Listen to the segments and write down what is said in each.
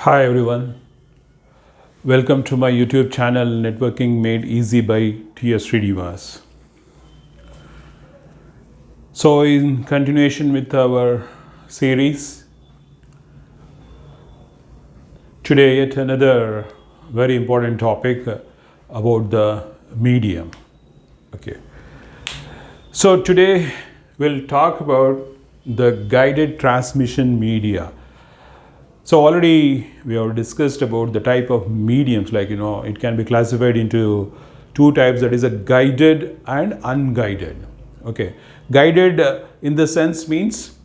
Hi everyone, welcome to my YouTube channel Networking Made Easy by T.S. Srinivas. So in continuation with our series, today yet another very important topic about the medium. Okay. So today we'll talk about the guided transmission media. So already we have discussed about the type of mediums, like it can be classified into two types, that is a guided and unguided. Okay, guided in the sense means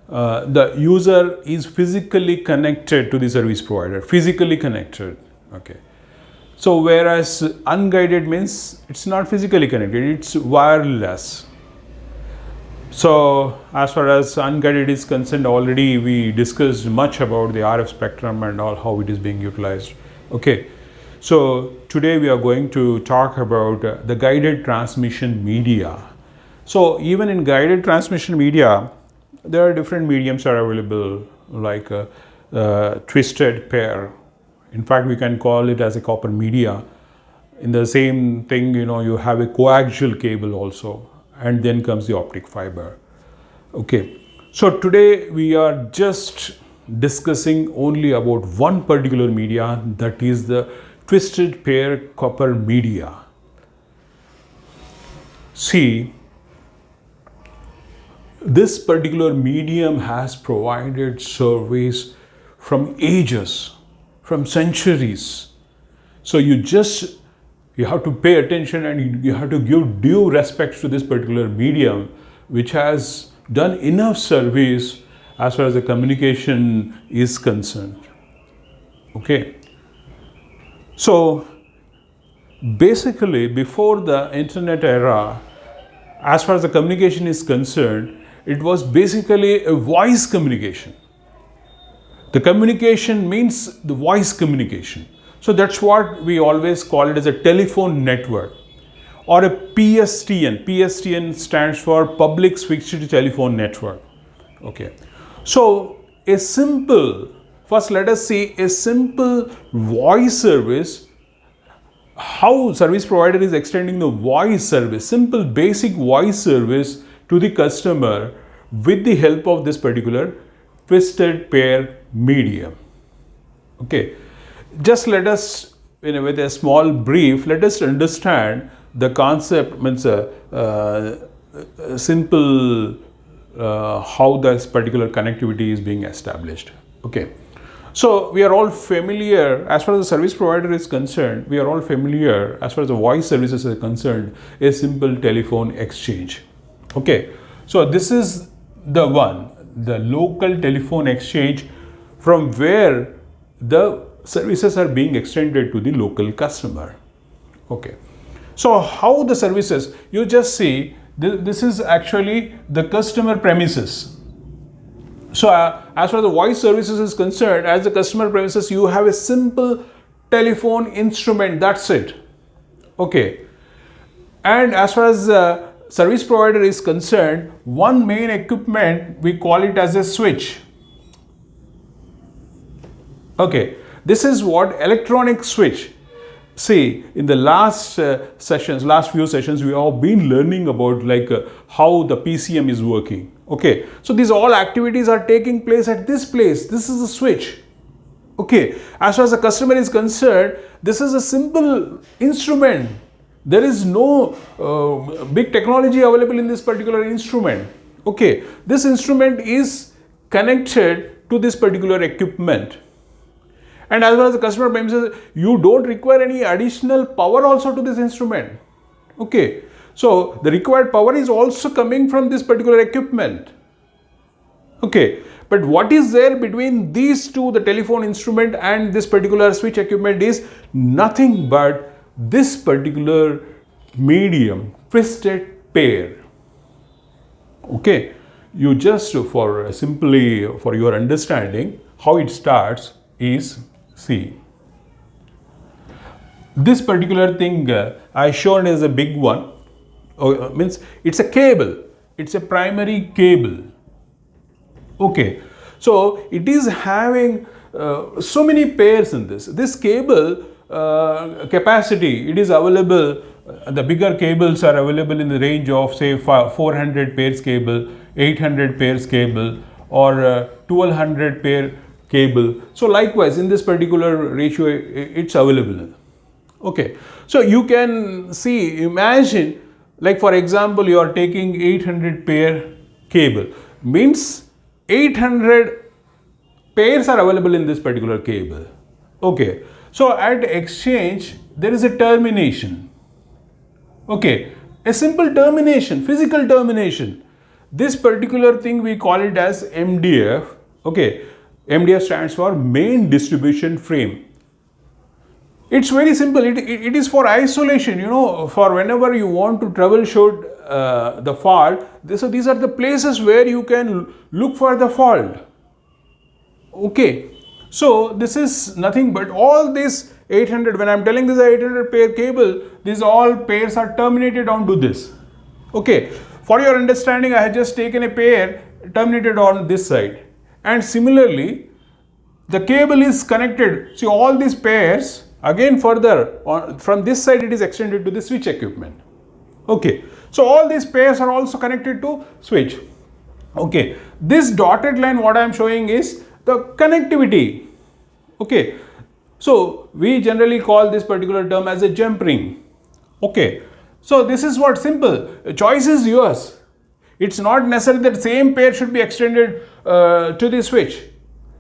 the user is physically connected to the service provider, physically connected. Okay, so whereas unguided means it's not physically connected, it's wireless. So as far as unguided is concerned, already we discussed much about the RF spectrum and all, how it is being utilized. Okay, so today we are going to talk about the guided transmission media. So even in guided transmission media, there are different mediums are available, like twisted pair. In fact, we can call it as a copper media. In the same thing, you have a coaxial cable also, and then comes the optic fiber. Okay, so today we are just discussing only about one particular media, that is the twisted pair copper media. See, this particular medium has provided service from ages, from centuries. So you have to pay attention and you have to give due respect to this particular medium, which has done enough service as far as the communication is concerned. Okay. So basically, before the internet era, as far as the communication is concerned, it was basically a voice communication. The communication means the voice communication. So that's what we always call it as a telephone network or a PSTN. PSTN stands for Public Switched Telephone Network. Okay. So first let us see a simple voice service, how service provider is extending the voice service, simple basic voice service to the customer with the help of this particular twisted pair medium. Okay. Just let us, with a small brief, let us understand the concept, means simple how this particular connectivity is being established. Okay. So we are all familiar, as far as the service provider is concerned, we are all familiar, as far as the voice services are concerned, a simple telephone exchange. Okay. So this is the one, the local telephone exchange, from where the services are being extended to the local customer. Okay. So how the services, you just see, this is actually the customer premises. So as far as the voice services is concerned, as the customer premises, you have a simple telephone instrument, that's it. Okay. And as far as the service provider is concerned, one main equipment, we call it as a switch. Okay. This is what electronic switch. See, in the last few sessions, we have been learning about how the PCM is working. Okay, so these all activities are taking place at this place. This is a switch. Okay, as far as the customer is concerned, this is a simple instrument. There is no big technology available in this particular instrument. Okay, this instrument is connected to this particular equipment. And as far as the customer premises, you don't require any additional power also to this instrument. Okay. So the required power is also coming from this particular equipment. Okay. But what is there between these two, the telephone instrument and this particular switch equipment, is nothing but this particular medium, twisted pair. Okay. You just, for your understanding, how it starts is, see, this particular thing I shown is a big one. Means it's a cable, it's a primary cable. Okay, so it is having so many pairs in this. This cable capacity, it is available, the bigger cables are available in the range of say 400 pairs cable, 800 pairs cable, or 1200 pair cable. So likewise in this particular ratio it's available. Okay, so you can see, imagine, like for example you are taking 800 pair cable, means 800 pairs are available in this particular cable. Okay, so at exchange there is a termination. Okay, a simple termination, physical termination. This particular thing we call it as MDF. Okay, MDF stands for main distribution frame. It's very simple. It is for isolation, you know, for whenever you want to troubleshoot the fault. So these are the places where you can look for the fault. Okay, so this is nothing but all this 800, when I am telling this 800 pair cable, these all pairs are terminated onto this. Okay, for your understanding, I have just taken a pair terminated on this side, and similarly the cable is connected. See, all these pairs again further from this side it is extended to the switch equipment. Okay, so all these pairs are also connected to switch. Okay, this dotted line what I am showing is the connectivity. Okay, so we generally call this particular term as a jump ring. Okay, so this is what simple, choice is yours. It's not necessary that same pair should be extended to the switch.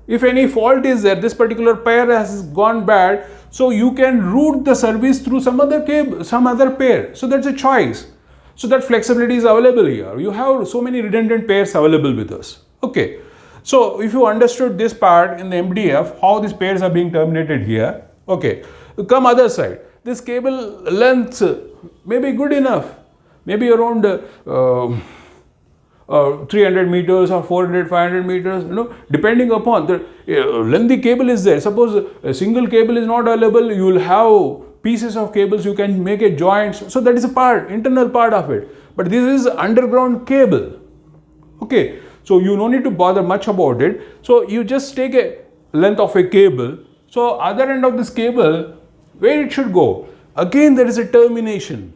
If any fault is there, this particular pair has gone bad, so you can route the service through some other cable, some other pair. So that's a choice. So that flexibility is available here. You have so many redundant pairs available with us. Okay, so if you understood this part in the MDF, how these pairs are being terminated here. Okay, come other side. This cable length may be good enough, maybe around 300 meters or 400, 500 meters, you know, depending upon the lengthy cable is there. Suppose a single cable is not available, you will have pieces of cables, you can make a joint. So that is a part, internal part of it. But this is underground cable. Okay, so you don't need to bother much about it. So you just take a length of a cable. So other end of this cable, where it should go? Again there is a termination.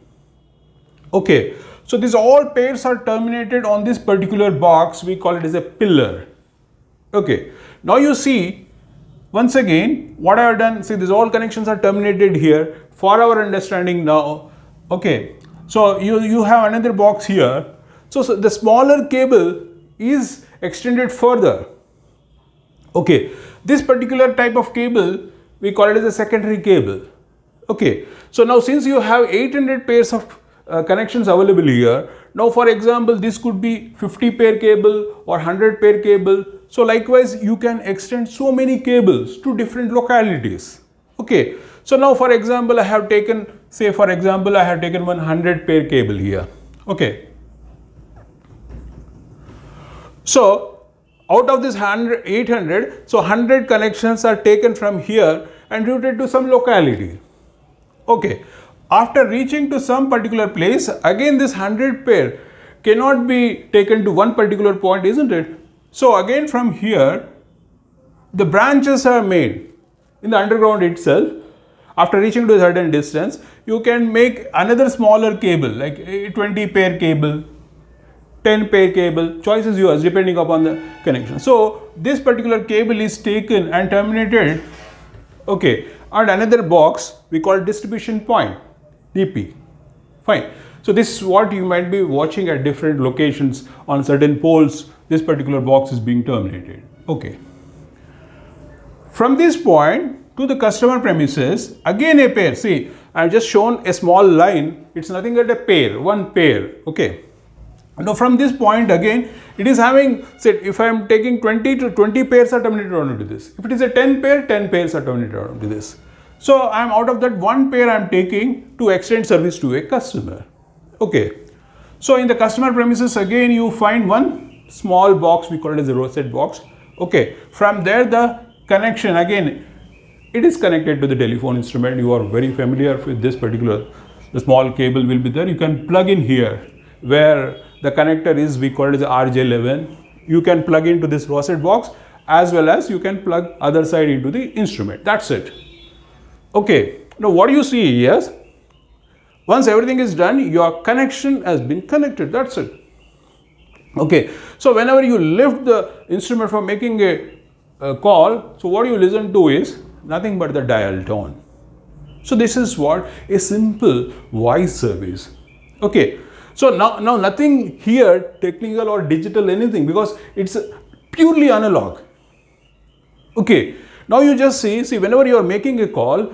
Okay, so these all pairs are terminated on this particular box. We call it as a pillar. Okay, now you see, once again, what I have done, see these all connections are terminated here for our understanding now. Okay, so you have another box here. So the smaller cable is extended further. Okay, this particular type of cable, we call it as a secondary cable. Okay, so now since you have 800 pairs of connections available here, now for example this could be 50 pair cable or 100 pair cable. So likewise you can extend so many cables to different localities. Okay, so now for example I have taken, say for example I have taken 100 pair cable here. Okay, so out of this 800, so 100 connections are taken from here and routed to some locality. Okay, after reaching to some particular place, again this 100 pair cannot be taken to one particular point, isn't it? So again from here, the branches are made in the underground itself. After reaching to a certain distance, you can make another smaller cable, like a 20 pair cable, 10 pair cable, choice is yours depending upon the connection. So this particular cable is taken and terminated, okay, and another box we call distribution point, DP. Fine. So this is what you might be watching at different locations on certain poles. This particular box is being terminated. Okay. From this point to the customer premises, again a pair. See, I have just shown a small line. It's nothing but a pair, one pair. Okay. Now from this point again, it is having, say, if I am taking 20 to 20 pairs are terminated onto this. If it is a 10 pair, 10 pairs are terminated onto this. So I am out of that one pair I am taking to extend service to a customer. Okay. So in the customer premises again you find one small box, we call it as a rosette box. Okay. From there the connection again, it is connected to the telephone instrument. You are very familiar with this particular, the small cable will be there. You can plug in here where the connector is, we call it as RJ11. You can plug into this rosette box as well as you can plug other side into the instrument. That's it. Okay, now what you see is, once everything is done, your connection has been connected. That's it. Okay, so whenever you lift the instrument for making a call, so what you listen to is nothing but the dial tone. So this is what a simple voice service. Okay, so now nothing here technical or digital anything, because it's purely analog. Okay, now you just see whenever you are making a call,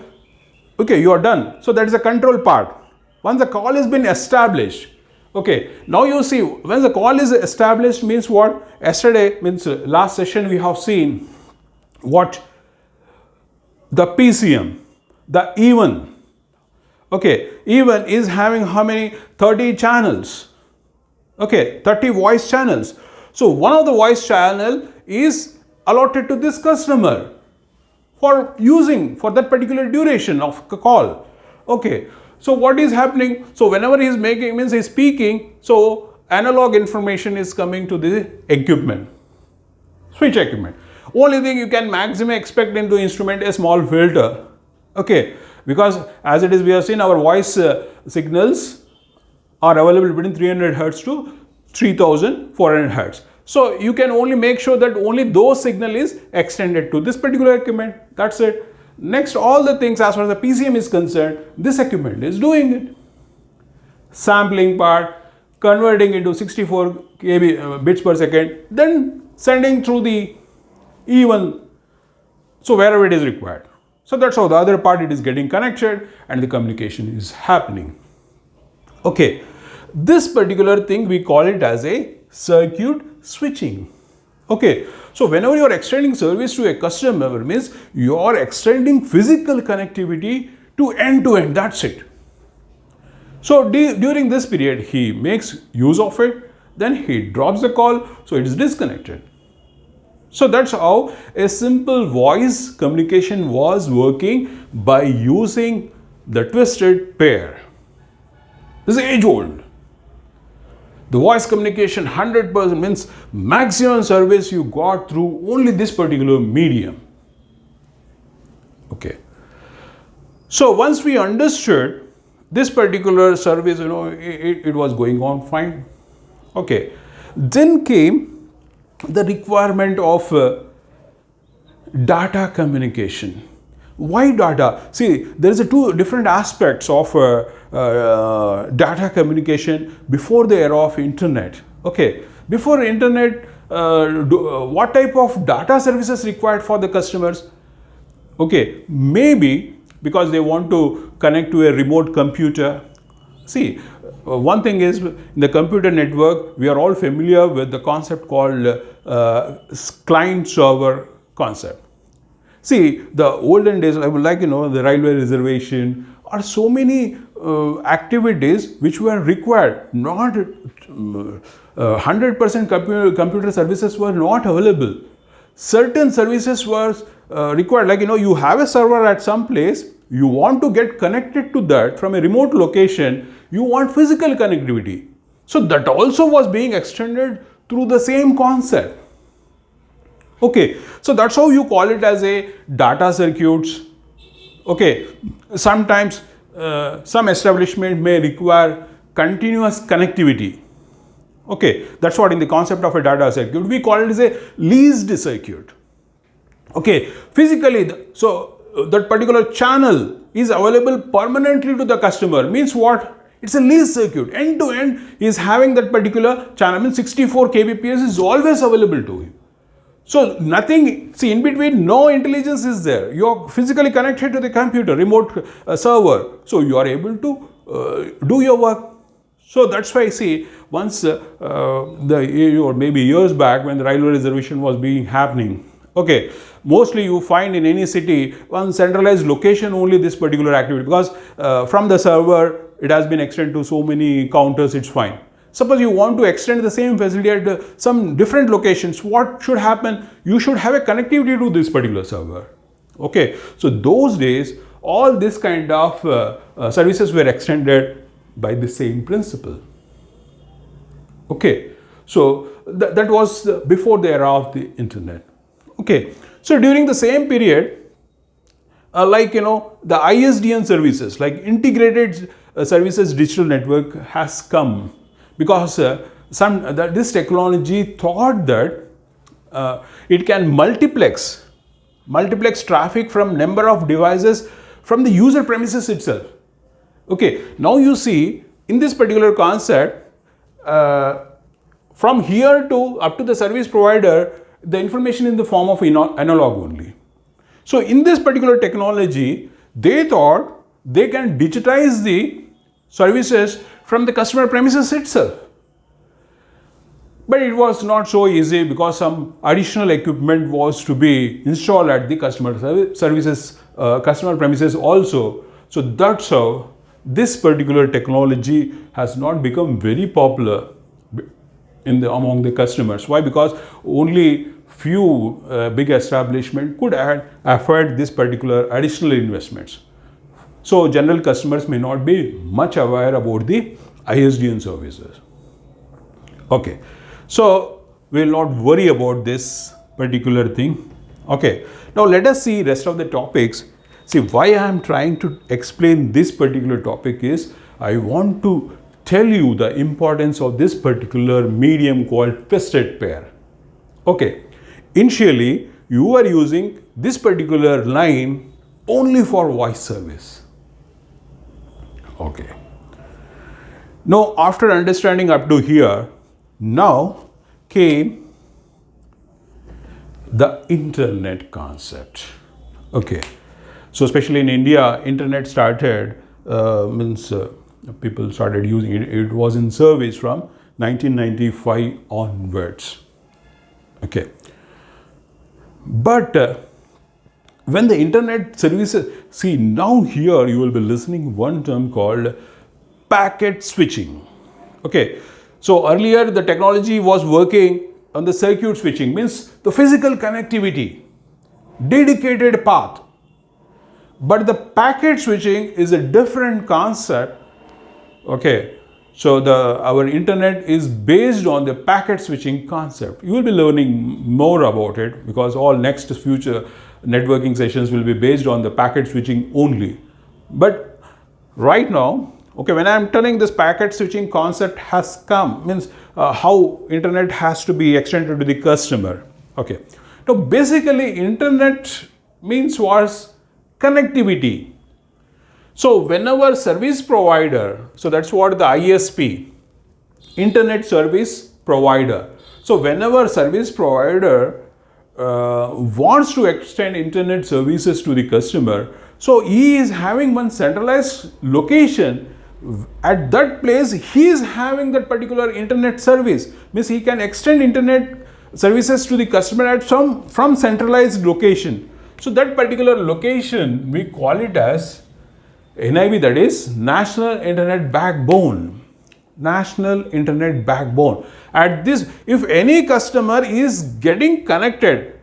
okay, you are done. So that is the control part. Once the call has been established, okay, now you see when the call is established means what? Yesterday means last session we have seen what? The PCM, the even. Okay, even is having how many? 30 channels. Okay, 30 voice channels. So one of the voice channel is allotted to this customer for using for that particular duration of call. Okay, so what is happening? So whenever he is making, means he is speaking, so analog information is coming to the equipment, switch equipment. Only thing you can maximum expect into instrument a small filter. Okay, because as it is, we have seen our voice signals are available between 300 Hertz to 3400 Hertz. So you can only make sure that only those signal is extended to this particular equipment. That's it. Next, all the things as far as the PCM is concerned, this equipment is doing it. Sampling part, converting into 64 KB bits per second, then sending through the even, so wherever it is required. So that's how the other part it is getting connected and the communication is happening. Okay, this particular thing we call it as a circuit switching. Okay, so whenever you are extending service to a customer, means you are extending physical connectivity to end, that's it. So during this period he makes use of it, then he drops the call, so it is disconnected. So that's how a simple voice communication was working by using the twisted pair. This is age old. The voice communication 100% means maximum service you got through only this particular medium. Okay. So once we understood this particular service, it was going on fine. Okay. Then came the requirement of data communication. Why data? See, there is two different aspects of data communication before the era of internet. Okay, before internet, what type of data services required for the customers? Okay, maybe because they want to connect to a remote computer. See, one thing is, in the computer network, we are all familiar with the concept called client-server concept. See, the olden days, I would like, the railway reservation, or so many activities which were required, not 100% computer services were not available. Certain services were required, like, you have a server at some place, you want to get connected to that from a remote location, you want physical connectivity. So that also was being extended through the same concept. Okay, so that's how you call it as a data circuits. Okay, sometimes some establishment may require continuous connectivity. Okay, that's what in the concept of a data circuit, we call it as a leased circuit. Okay, physically, so that particular channel is available permanently to the customer, means what? It's a leased circuit. End to end is having that particular channel, means 64 kbps is always available to him. So nothing, see, in between, no intelligence is there. You are physically connected to the computer, remote server. So you are able to do your work. So that's why, see, once or maybe years back when the railway reservation was being happening, okay, mostly you find in any city one centralized location only this particular activity, because from the server it has been extended to so many counters, it's fine. Suppose you want to extend the same facility at some different locations, what should happen? You should have a connectivity to this particular server. Okay, so those days all this kind of services were extended by the same principle. Okay, so that was before the era of the internet. Okay, so during the same period, the ISDN services, like integrated services digital network, has come because this technology thought that it can multiplex traffic from number of devices from the user premises itself. Okay, now you see in this particular concept, from here to up to the service provider, the information in the form of analog only. So in this particular technology, they thought they can digitize the services from the customer premises itself. But it was not so easy because some additional equipment was to be installed at the customer premises also. So that's how this particular technology has not become very popular among the customers. Why? Because only few big establishments could afford this particular additional investments. So general customers may not be much aware about the ISDN services. Okay, so we will not worry about this particular thing. Okay, now let us see rest of the topics. See, why I am trying to explain this particular topic is I want to tell you the importance of this particular medium called twisted pair. Okay, initially you are using this particular line only for voice service. Okay. Now, after understanding up to here, now came the internet concept. Okay. So, especially in India, internet started, people started using it. It was in service from 1995 onwards. Okay. But when the internet services, see now here you will be listening one term called packet switching. Okay, so earlier the technology was working on the circuit switching, means the physical connectivity, dedicated path. But the packet switching is a different concept. Okay, so our internet is based on the packet switching concept. You will be learning more about it because all next future networking sessions will be based on the packet switching only. But right now, okay, when I am telling this packet switching concept has come, means how internet has to be extended to the customer. Okay, now basically internet was connectivity. So whenever service provider, so that's what the ISP, internet service provider. So whenever service provider wants to extend internet services to the customer, so he is having one centralized location. At that place, he is having that particular internet service. Means he can extend internet services to the customer at from centralized location. So that particular location, we call it as NIB, that is National Internet Backbone. National Internet Backbone. At this, if any customer is getting connected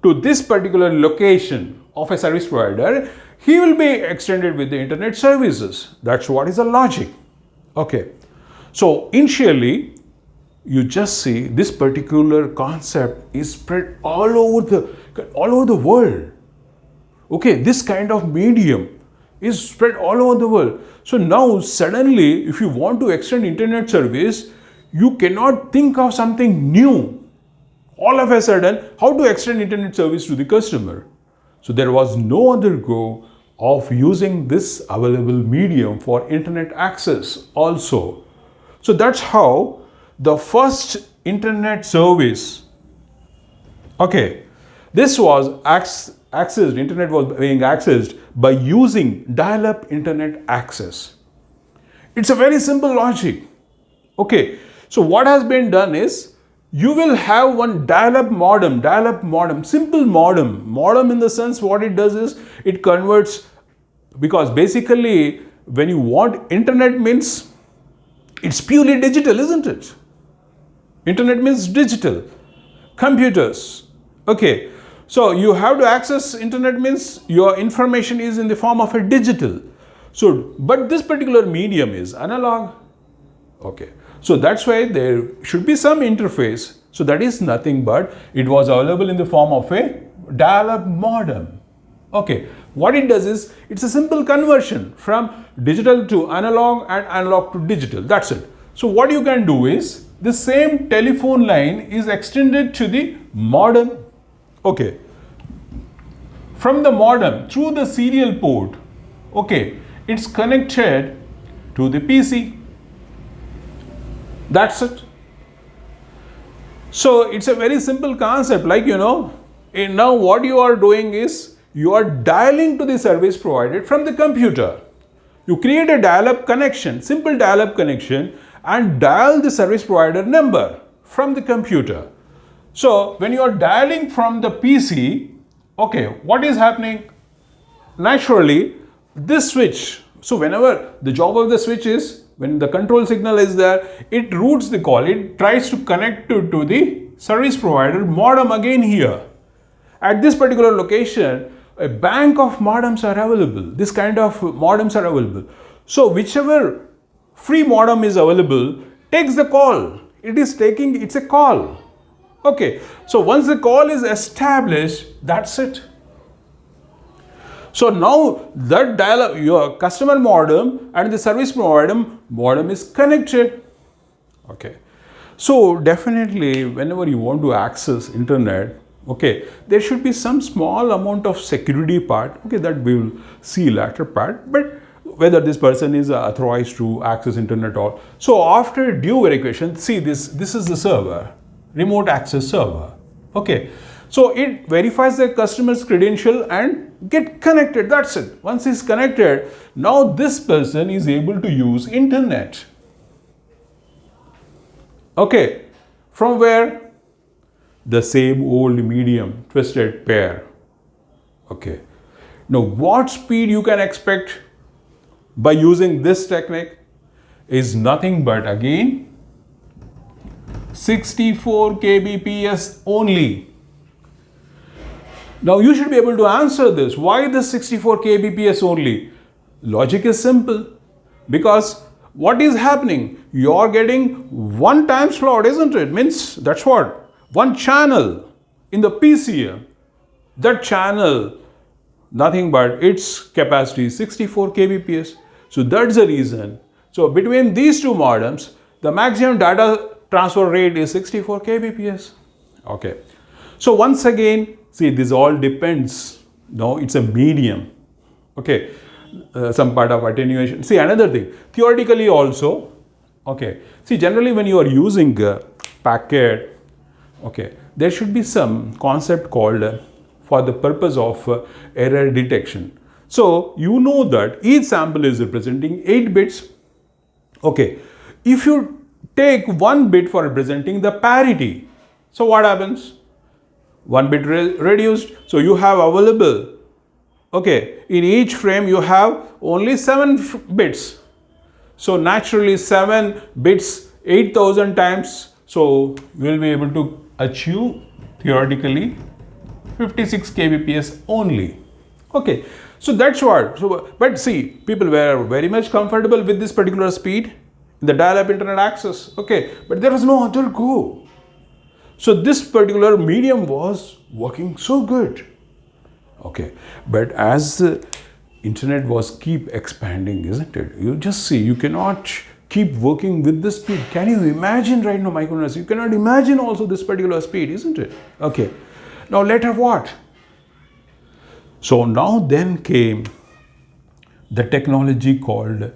to this particular location of a service provider, he will be extended with the internet services. That's what is the logic. Okay. So initially, you just see this particular concept is spread all over the world. Okay, this kind of medium is spread all over the world. So now suddenly, if you want to extend internet service, you cannot think of something new. All of a sudden, how to extend internet service to the customer? So there was no other go of using this available medium for internet access also. So that's how the first internet service, okay, this was accessed, internet was being accessed by using dial-up internet access. It's a very simple logic. Okay, so what has been done is, you will have one dial-up modem, simple modem in the sense what it does is, it converts, because basically when you want internet means, it's purely digital, isn't it? Internet means digital, computers, okay. So you have to access internet means your information is in the form of a digital. So, but this particular medium is analog. Okay. So that's why there should be some interface So that is nothing but it was available in the form of a dial-up modem. Okay, what it does is it's a simple conversion from digital to analog and analog to digital. That's it. So what you can do is the same telephone line is extended to the modem. Okay, from the modem through the serial port, okay, it's connected to the PC. That's it. So it's a very simple concept, like now what you are doing is you are dialing to the service provided from the computer. You create a dial-up connection, simple dial-up connection, and dial the service provider number from the computer. So when you are dialing from the PC, okay, what is happening? Naturally, this switch, so whenever the job of the switch is, when the control signal is there, it routes the call, it tries to connect to the service provider modem again here. At this particular location, a bank of modems are available. This kind of modems are available. So whichever free modem is available takes the call. It's a call. Okay, so once the call is established, that's it. So now that dial-up, your customer modem and the service provider modem is connected. Okay, so definitely whenever you want to access internet, okay, there should be some small amount of security part, okay, that we will see later part, but whether this person is authorized to access internet or so after due verification, see this is the server, remote access server. Okay, so it verifies the customer's credential and get connected. That's it. Once he's connected, now this person is able to use internet. Okay, from where? The same old medium twisted pair. Okay, now what speed you can expect by using this technique is nothing but again 64 kbps only. Now you should be able to answer this. Why the 64 kbps only? Logic is simple, because what is happening? You are getting one time slot, isn't it? Means that's what? One channel in the PCM. That channel, nothing but its capacity is 64 kbps. So that's the reason. So between these two modems, the maximum data transfer rate is 64 kbps. Okay. So once again, see, this all depends. No, it's a medium. Okay. Some part of attenuation. See, another thing, theoretically also, okay. See, generally when you are using a packet, okay, there should be some concept called for the purpose of error detection. So you know that each sample is representing 8 bits. Okay, if you take 1 bit for representing the parity, so what happens? 1 bit reduced. So you have available, okay, in each frame you have only 7 bits. So naturally 7 bits 8000 times. So you will be able to achieve theoretically 56 kbps only. Okay, so that's what. So, but see, people were very much comfortable with this particular speed in the dial-up internet access. Okay, but there was no other go. So this particular medium was working so good. Okay, but as the internet was keep expanding, isn't it? You just see, you cannot keep working with this speed. Can you imagine right now, my goodness? You cannot imagine also this particular speed, isn't it? Okay, now later what? So now then came the technology called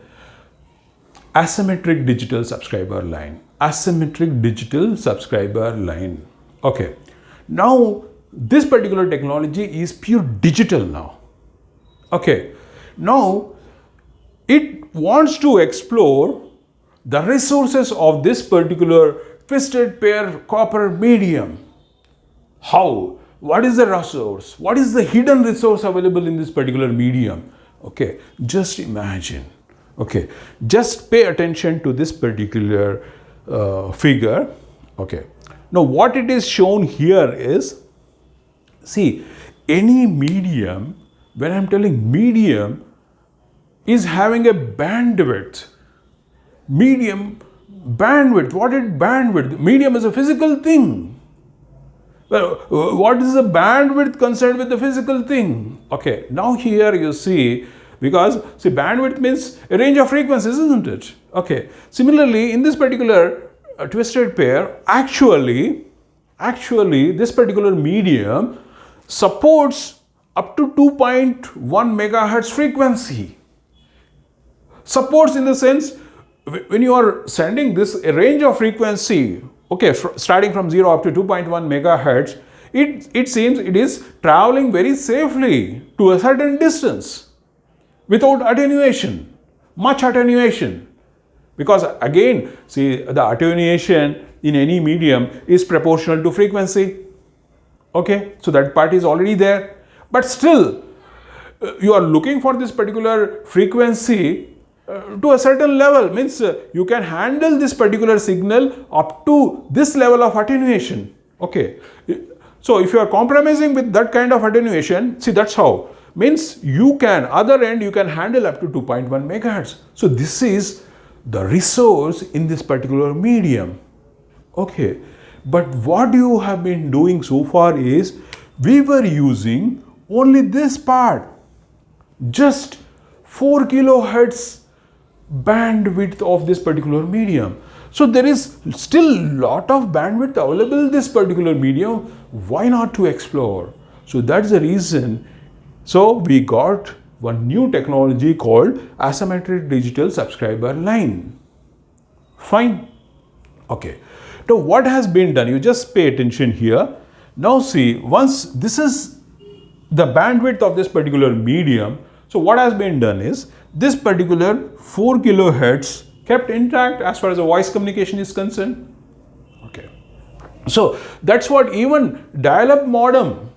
asymmetric digital subscriber line. Asymmetric digital subscriber line. Okay, now this particular technology is pure digital now. Okay, now it wants to explore the resources of this particular twisted pair copper medium. How? What is the resource? What is the hidden resource available in this particular medium? Okay, just imagine. Okay, just pay attention to this particular figure. Okay, now what it is shown here is, see, any medium, when I'm telling medium, is having a bandwidth. Medium Bandwidth, what is bandwidth? Medium is a physical thing. Well, what is the bandwidth concerned with the physical thing? Okay, now here you see, because see, bandwidth means a range of frequencies, isn't it? Okay, similarly in this particular twisted pair, actually this particular medium supports up to 2.1 megahertz frequency. Supports in the sense, when you are sending this a range of frequency, okay, starting from 0 up to 2.1 megahertz, it seems it is traveling very safely to a certain distance without attenuation, much attenuation. Because again, see, the attenuation in any medium is proportional to frequency. Okay, so that part is already there. But still, you are looking for this particular frequency to a certain level, means you can handle this particular signal up to this level of attenuation. Okay, so if you are compromising with that kind of attenuation, see, that's how, means you can, other end you can handle up to 2.1 megahertz. So this is the resource in this particular medium. Okay, but what you have been doing so far is, we were using only this part, just 4 kilohertz bandwidth of this particular medium. So there is still lot of bandwidth available in this particular medium. Why not to explore? So that's the reason. So we got one new technology called asymmetric digital subscriber line. Fine. Okay. Now what has been done? You just pay attention here. Now see, once this is the bandwidth of this particular medium, so what has been done is, this particular 4 kilohertz kept intact as far as the voice communication is concerned. Okay. So that's what even dial-up modem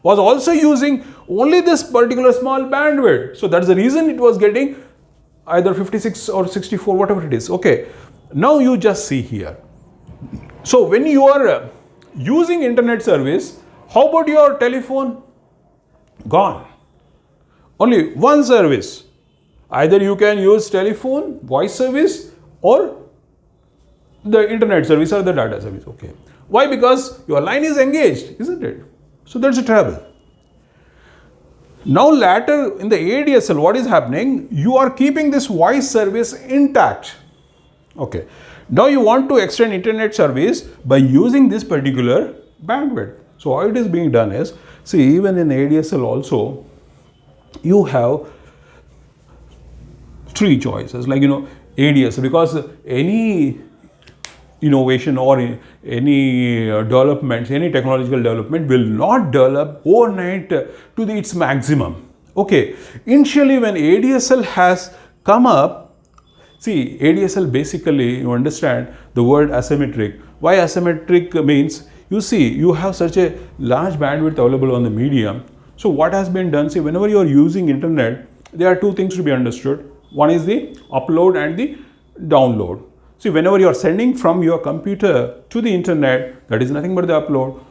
was also using only this particular small bandwidth. So that's the reason it was getting either 56 or 64, whatever it is. Okay. Now you just see here. So when you are using internet service, how about your telephone? Gone. Only one service. Either you can use telephone, voice service, or the internet service or the data service. Okay. Why? Because your line is engaged, isn't it? So that's a trouble. Now later in the ADSL, what is happening? You are keeping this voice service intact. Okay. Now you want to extend internet service by using this particular bandwidth. So how it is being done is, see, even in ADSL also, you have three choices, like, ADSL, because any innovation or any developments, any technological development will not develop overnight to its maximum. Okay, initially when ADSL has come up, see, ADSL basically, you understand the word asymmetric. Why asymmetric means, you see, you have such a large bandwidth available on the medium. So what has been done, see, whenever you are using internet, there are two things to be understood. One is the upload and the download. See, whenever you are sending from your computer to the internet, that is nothing but the upload.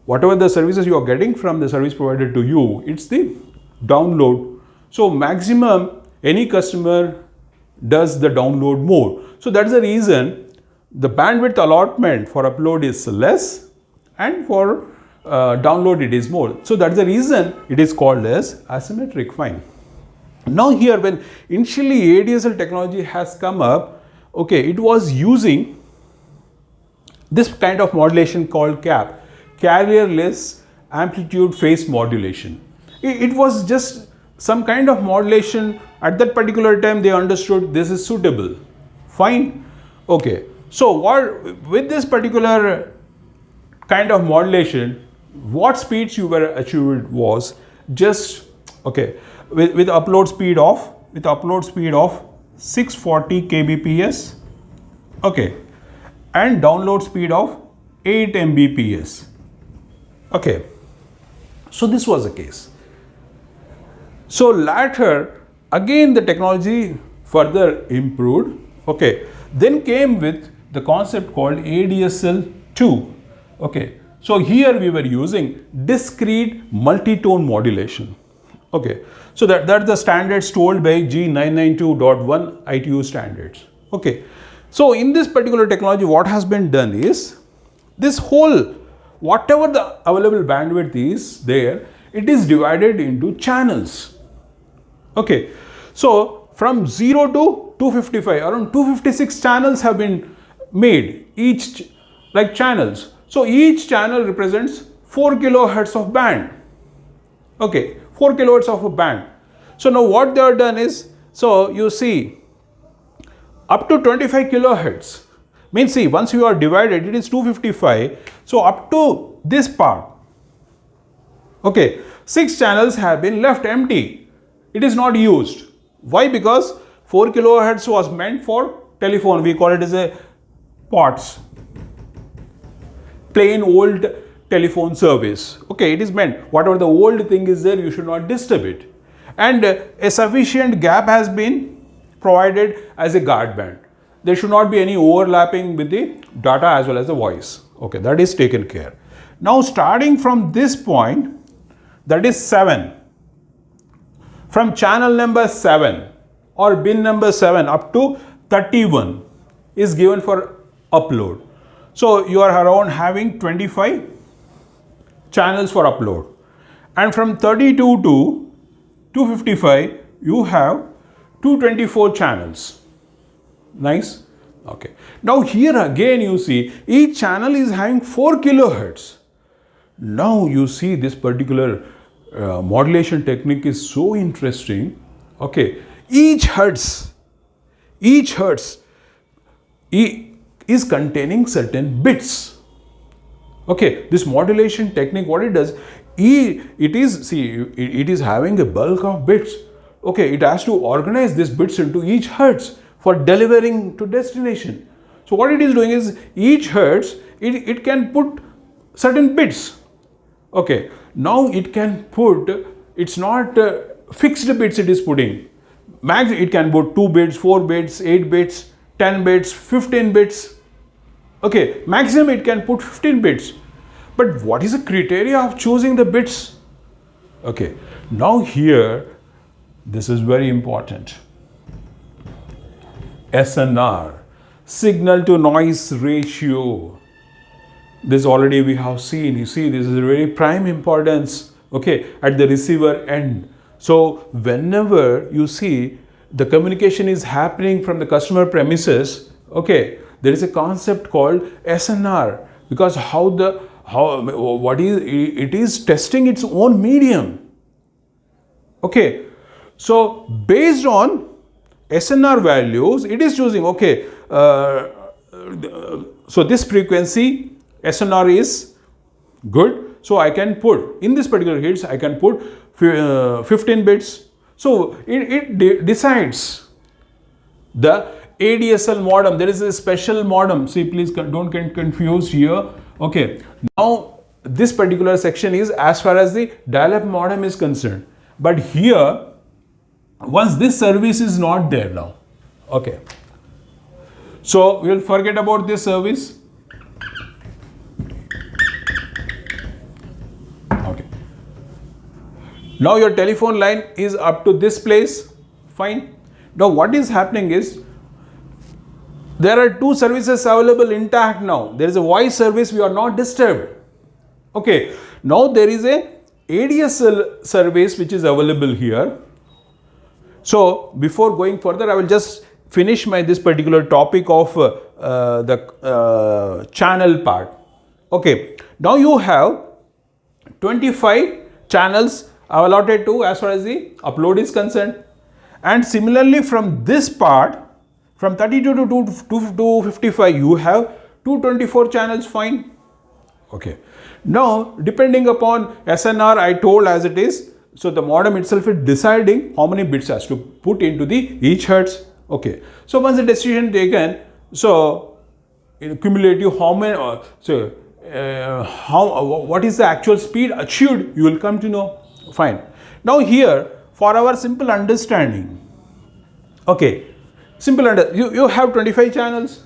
Whatever the services you are getting from the service provider to you, it's the download. So maximum, any customer does the download more. So that's the reason the bandwidth allotment for upload is less and for download it is more. So that's the reason it is called as asymmetric. Fine. Now here, when initially ADSL technology has come up, okay, it was using this kind of modulation called CAP, carrierless amplitude phase modulation. It was just some kind of modulation. At that particular time they understood this is suitable. Fine. Okay. So what, with this particular kind of modulation, what speeds you were achieved was just, okay, with upload speed of 640 kbps, okay, and download speed of 8 mbps. Okay, so this was the case. So later again the technology further improved. Okay, then came with the concept called ADSL2. Okay, so here we were using discrete multi-tone modulation. Okay, so that's the standards told by G992.1 ITU standards. Okay, So in this particular technology, what has been done is, this whole, whatever the available bandwidth is there, it is divided into channels. Okay, so from 0 to 255, around 256 channels have been made, each like channels. So each channel represents 4 kilohertz of band. Okay, 4 kilohertz of a band. So now what they have done is, so you see, up to 25 kilohertz, means see, once you are divided, it is 255. So up to this part, okay, 6 channels have been left empty. It is not used. Why? Because 4 kilohertz was meant for telephone. We call it as a POTS, plain old telephone service. Okay, it is meant, whatever the old thing is there, you should not disturb it. And a sufficient gap has been provided as a guard band. There should not be any overlapping with the data as well as the voice. Okay, that is taken care. Now starting from this point, that is 7, from channel number 7 or bin number 7 up to 31 is given for upload. So you are around having 25 channels for upload, and from 32 to 255 you have 224 channels. Nice. Okay, now here again you see each channel is having 4 kilohertz. Now you see this particular modulation technique is so interesting. Okay, each hertz is containing certain bits. Okay, this modulation technique, what it does, it is having a bulk of bits. Okay, it has to organize these bits into each hertz for delivering to destination. So what it is doing is, each hertz, it can put certain bits. Okay, now it can put, it's not fixed bits it is putting. Max, it can put 2 bits, 4 bits, 8 bits, 10 bits, 15 bits. Okay, maximum it can put 15 bits. But what is the criteria of choosing the bits? Okay, now here, this is very important. SNR, signal to noise ratio. This already we have seen. You see, this is a very prime importance, okay, at the receiver end. So whenever you see the communication is happening from the customer premises, okay, there is a concept called SNR, because it is testing its own medium. Okay, so based on SNR values, it is choosing, okay, so this frequency SNR is good, so I can put, in this particular hits, I can put 15 bits. So it decides. The ADSL modem, there is a special modem. See, please don't get confused here. Okay, now this particular section is as far as the dial-up modem is concerned. But here, once this service is not there now, okay, so we will forget about this service. Okay, now your telephone line is up to this place, fine. Now what is happening is, there are 2 services available intact now. There is a voice service, we are not disturbed. Okay, now there is a ADSL service which is available here. So before going further, I will just finish this particular topic of the channel part. Okay, now you have 25 channels allotted to as far as the upload is concerned, and similarly from this part, from 32 to 255, you have 224 channels, fine. Okay, now depending upon SNR, I told as it is, so the modem itself is deciding how many bits has to put into the each hertz. Okay, so once the decision taken, so in cumulative how many, what is the actual speed achieved, you will come to know. Fine. Now here, for our simple understanding, okay, you have 25 channels.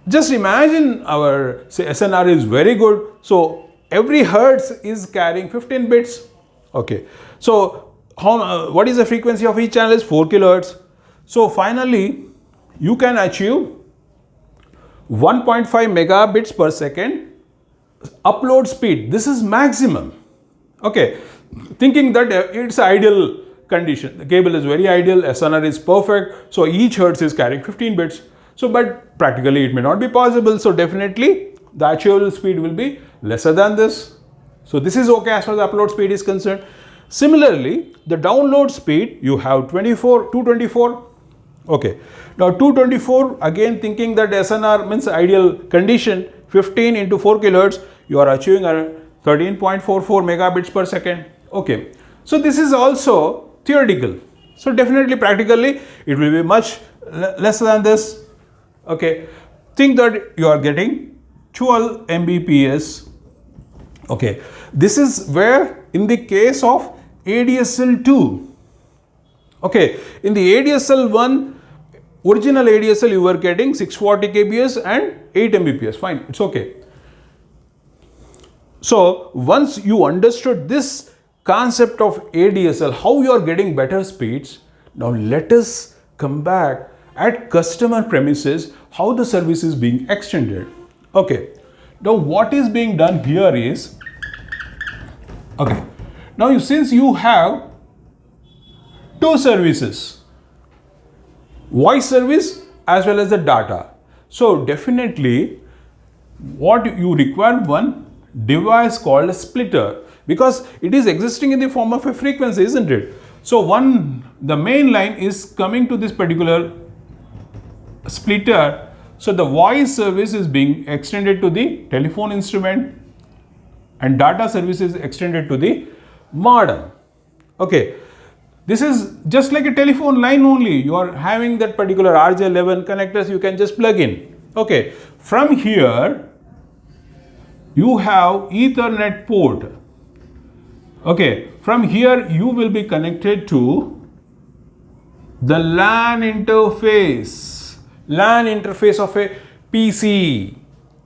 Just imagine our SNR is very good. So every hertz is carrying 15 bits. Okay. So what is the frequency of each channel is 4 kilohertz. So finally, you can achieve 1.5 megabits per second upload speed. This is maximum. Okay, thinking that it's ideal condition. The cable is very ideal, SNR is perfect, so each hertz is carrying 15 bits. So, but practically it may not be possible. So definitely the achievable speed will be lesser than this. So this is okay as far as the upload speed is concerned. Similarly, the download speed, you have 224. Okay, now 224, again thinking that SNR means ideal condition, 15 into 4 kilohertz, you are achieving a 13.44 megabits per second. Okay, so this is also theoretical. So definitely practically it will be much less than this. Okay, think that you are getting 12 Mbps. Okay, this is where in the case of ADSL2. Okay, in the ADSL1, original ADSL you were getting 640 kbps and 8 Mbps. Fine, it's okay. So once you understood this concept of ADSL, how you are getting better speeds, now let us come back at customer premises, how the service is being extended. Okay, now what is being done here is, okay, now since you have two services, voice service as well as the data, so definitely what you require, one device called a splitter, because it is existing in the form of a frequency, isn't it? So the main line is coming to this particular splitter. So the voice service is being extended to the telephone instrument and data service is extended to the modem. Okay, this is just like a telephone line only. You are having that particular RJ11 connectors, you can just plug in. Okay, from here you have Ethernet port. Okay, from here you will be connected to the LAN interface of a PC.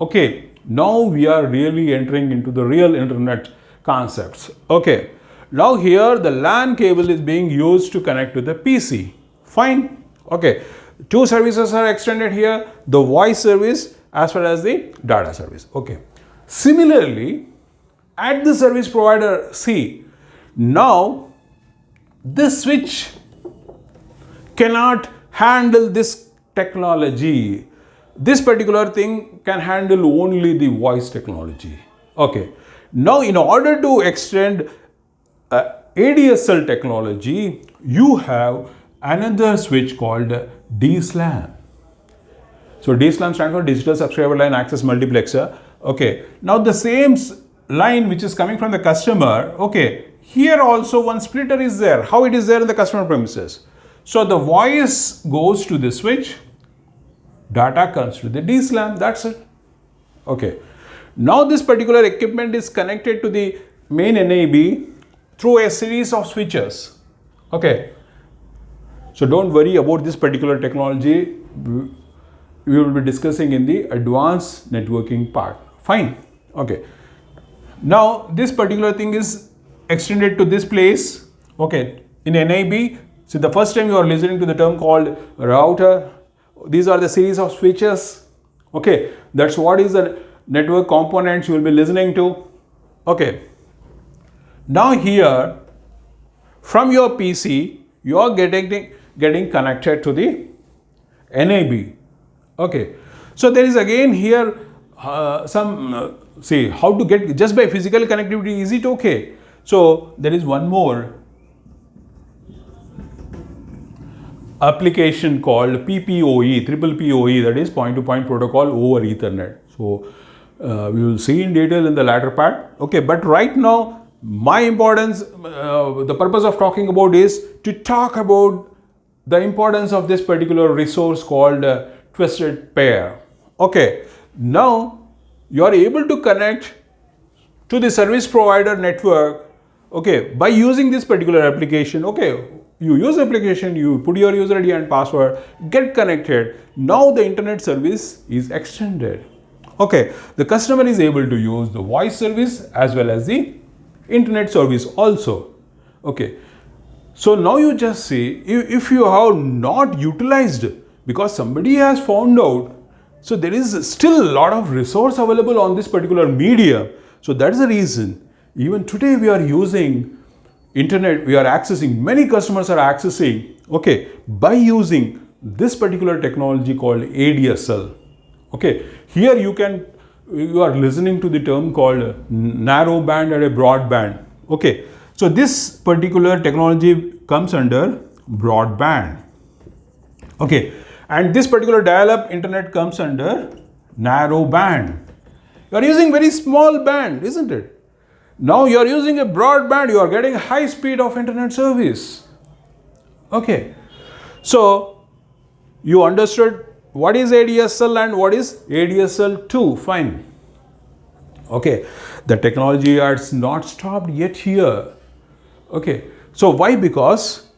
Okay, now we are really entering into the real internet concepts. Okay, now here the LAN cable is being used to connect to the PC. Fine. Okay, two services are extended here, the voice service as well as the data service. Okay, similarly at the service provider C, now this switch cannot handle this technology. This particular thing can handle only the voice technology. Okay, now in order to extend ADSL technology, you have another switch called DSLAM. So DSLAM stands for Digital Subscriber Line Access Multiplexer. Okay, now the same line which is coming from the customer, okay, here also one splitter is there. How it is there in the customer premises? So the voice goes to the switch, data comes to the DSLAM, that's it. Okay, now this particular equipment is connected to the main NAB through a series of switches. Okay, so don't worry about this particular technology, we will be discussing in the advanced networking part. Fine. Okay, now this particular thing is extended to this place. Okay, in NAB, so the first time you are listening to the term called router, these are the series of switches. Okay, that's what is the network components you will be listening to. Okay, now here from your PC you are getting connected to the NAB. Okay, so there is again here see how to get just by physical connectivity, is it okay? So there is one more application called PPOE, triple POE, that is point-to-point protocol over Ethernet. So we will see in detail in the latter part. Okay, but right now my importance, the purpose of talking about is to talk about the importance of this particular resource called twisted pair. Okay, now you are able to connect to the service provider network, okay, by using this particular application. Okay, you use application, you put your user ID and password, get connected. Now the internet service is extended. Okay, the customer is able to use the voice service as well as the internet service also. Okay, so now you just see, if you have not utilized, because somebody has found out So there is still a lot of resource available on this particular medium. So that's the reason even today we are using internet, we are accessing, many customers are accessing, okay, by using this particular technology called ADSL. Okay, here you are listening to the term called narrow band and a broadband. Okay, so this particular technology comes under broadband. Okay, and this particular dial-up internet comes under narrow band. You are using very small band, isn't it? Now you are using a broadband, you are getting high speed of internet service. Okay, so you understood what is ADSL and what is ADSL2, fine. Okay, the technology has not stopped yet here. Okay, so why? Because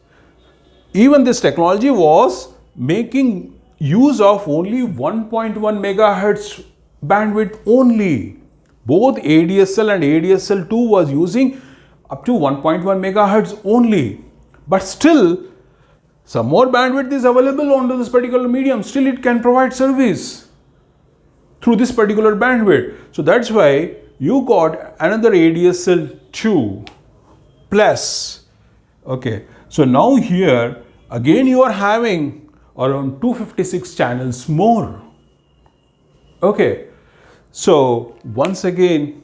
even this technology was making use of only 1.1 megahertz bandwidth only. Both ADSL and ADSL2 was using up to 1.1 megahertz only. But still, some more bandwidth is available on this particular medium. Still, it can provide service through this particular bandwidth. So that's why you got another ADSL2 plus. Okay, so now here again you are having around 256 channels more. Okay, so once again,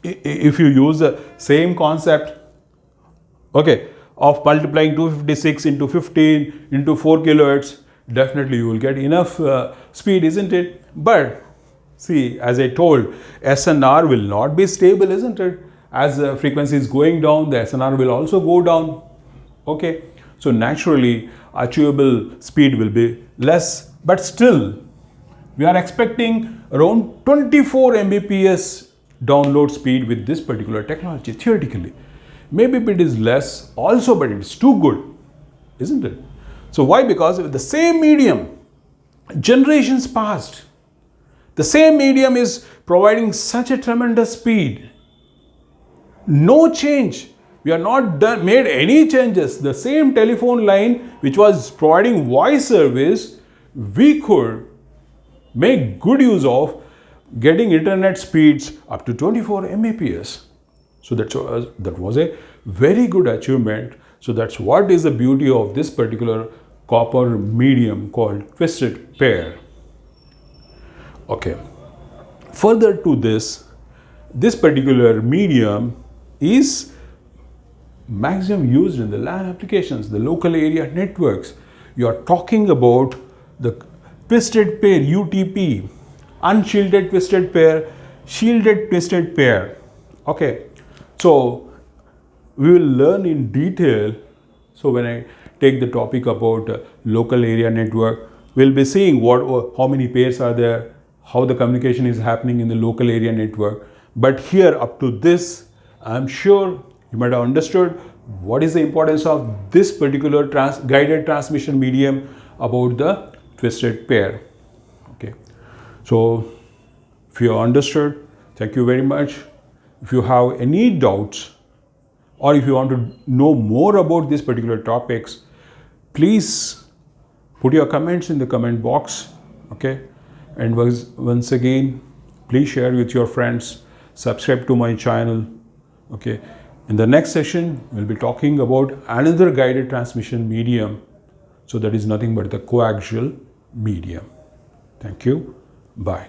if you use the same concept, okay, of multiplying 256 into 15 into 4 kilohertz, definitely you will get enough speed, isn't it? But see, as I told, SNR will not be stable, isn't it? As the frequency is going down, the SNR will also go down. Okay, so naturally achievable speed will be less, but still we are expecting around 24 Mbps download speed with this particular technology theoretically. Maybe it is less also, but it's too good, isn't it? So why? Because with the same medium, generations passed, the same medium is providing such a tremendous speed. No change. We are not made any changes. The same telephone line which was providing voice service, we could make good use of getting internet speeds up to 24 Mbps. So that was a very good achievement. So that's what is the beauty of this particular copper medium called twisted pair. Okay. Further to this particular medium is maximum used in the LAN applications, the local area networks. You are talking about the twisted pair, UTP, unshielded twisted pair, shielded twisted pair. Okay, so we will learn in detail. So when I take the topic about local area network, we'll be seeing how many pairs are there, how the communication is happening in the local area network. But here up to this, I'm sure you might have understood what is the importance of this particular guided transmission medium about the twisted pair. Okay, so if you understood, thank you very much. If you have any doubts or if you want to know more about these particular topics, please put your comments in the comment box. Okay, and once again, please share with your friends, subscribe to my channel. Okay, in the next session, we'll be talking about another guided transmission medium. So that is nothing but the coaxial medium. Thank you. Bye.